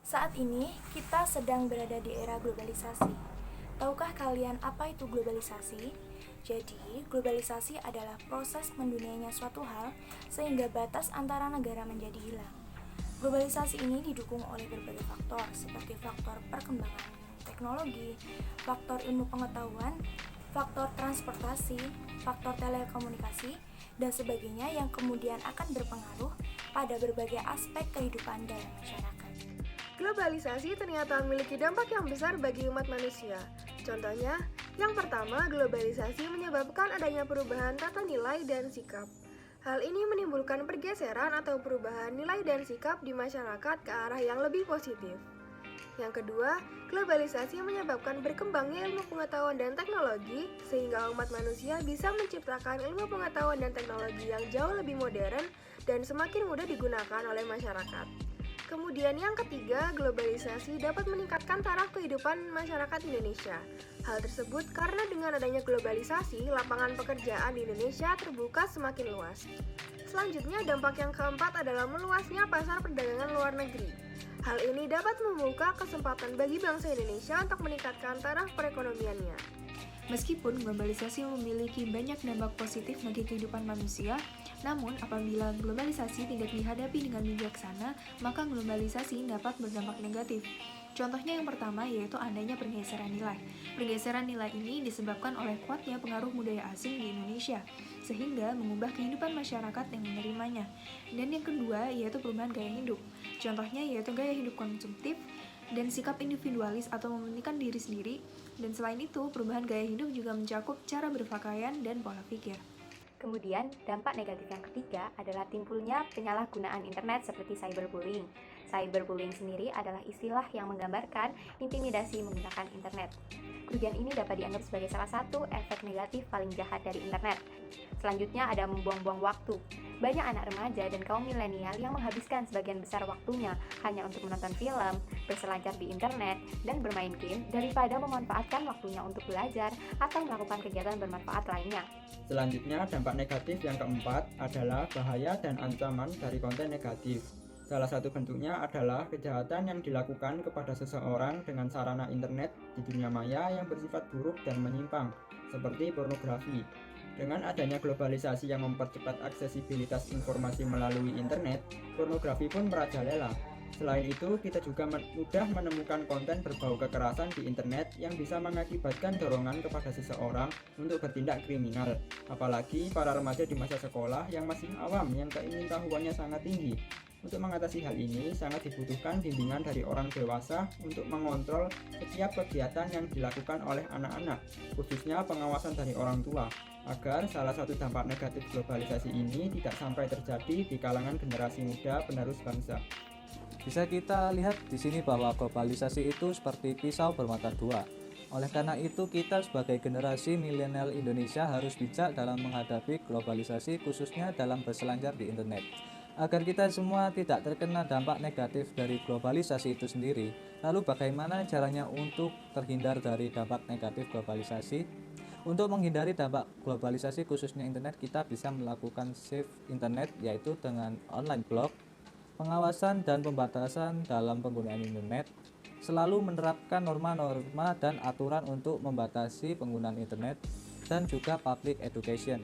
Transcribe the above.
Saat ini, kita sedang berada di era globalisasi. Tahukah kalian apa itu globalisasi? Jadi, globalisasi adalah proses menduniainya suatu hal sehingga batas antara negara menjadi hilang. Globalisasi ini didukung oleh berbagai faktor seperti faktor perkembangan teknologi, faktor ilmu pengetahuan, faktor transportasi, faktor telekomunikasi, dan sebagainya yang kemudian akan berpengaruh pada berbagai aspek kehidupan dalam masyarakat. Globalisasi ternyata memiliki dampak yang besar bagi umat manusia. Contohnya, yang pertama, globalisasi menyebabkan adanya perubahan tata nilai dan sikap. Hal ini menimbulkan pergeseran atau perubahan nilai dan sikap di masyarakat ke arah yang lebih positif. Yang kedua, globalisasi menyebabkan berkembangnya ilmu pengetahuan dan teknologi, sehingga umat manusia bisa menciptakan ilmu pengetahuan dan teknologi yang jauh lebih modern dan semakin mudah digunakan oleh masyarakat. Kemudian yang ketiga, globalisasi dapat meningkatkan taraf kehidupan masyarakat Indonesia. Hal tersebut karena dengan adanya globalisasi, lapangan pekerjaan di Indonesia terbuka semakin luas. Selanjutnya, dampak yang keempat adalah meluasnya pasar perdagangan luar negeri. Hal ini dapat membuka kesempatan bagi bangsa Indonesia untuk meningkatkan taraf perekonomiannya. Meskipun globalisasi memiliki banyak dampak positif bagi kehidupan manusia, namun apabila globalisasi tidak dihadapi dengan bijaksana, maka globalisasi dapat berdampak negatif. Contohnya yang pertama yaitu adanya pergeseran nilai. Pergeseran nilai ini disebabkan oleh kuatnya pengaruh budaya asing di Indonesia, sehingga mengubah kehidupan masyarakat yang menerimanya. Dan yang kedua yaitu perubahan gaya hidup. Contohnya yaitu gaya hidup konsumtif, dan sikap individualis atau mementingkan diri sendiri, dan selain itu perubahan gaya hidup juga mencakup cara berpakaian dan pola pikir. Kemudian, dampak negatif yang ketiga adalah timbulnya penyalahgunaan internet seperti cyberbullying. Cyberbullying sendiri adalah istilah yang menggambarkan intimidasi menggunakan internet. Kerugian ini dapat dianggap sebagai salah satu efek negatif paling jahat dari internet. Selanjutnya ada membuang-buang waktu. Banyak anak remaja dan kaum milenial yang menghabiskan sebagian besar waktunya hanya untuk menonton film, berselancar di internet, dan bermain game daripada memanfaatkan waktunya untuk belajar atau melakukan kegiatan bermanfaat lainnya. Selanjutnya, dampak negatif yang keempat adalah bahaya dan ancaman dari konten negatif. Salah satu bentuknya adalah kejahatan yang dilakukan kepada seseorang dengan sarana internet di dunia maya yang bersifat buruk dan menyimpang, seperti pornografi. Dengan adanya globalisasi yang mempercepat aksesibilitas informasi melalui internet, pornografi pun merajalela. Selain itu, kita juga mudah menemukan konten berbau kekerasan di internet yang bisa mengakibatkan dorongan kepada seseorang untuk bertindak kriminal. Apalagi para remaja di masa sekolah yang masih awam yang keingintahuannya sangat tinggi. Untuk mengatasi hal ini, sangat dibutuhkan bimbingan dari orang dewasa untuk mengontrol setiap kegiatan yang dilakukan oleh anak-anak, khususnya pengawasan dari orang tua, agar salah satu dampak negatif globalisasi ini tidak sampai terjadi di kalangan generasi muda penerus bangsa. Bisa kita lihat di sini bahwa globalisasi itu seperti pisau bermata dua. Oleh karena itu, kita sebagai generasi milenial Indonesia harus bijak dalam menghadapi globalisasi, khususnya dalam berselancar di internet. Agar kita semua tidak terkena dampak negatif dari globalisasi itu sendiri, lalu bagaimana caranya untuk terhindar dari dampak negatif globalisasi? Untuk menghindari dampak globalisasi khususnya internet, kita bisa melakukan safe internet, yaitu dengan online blog, pengawasan dan pembatasan dalam penggunaan internet, selalu menerapkan norma-norma dan aturan untuk membatasi penggunaan internet, dan juga public education.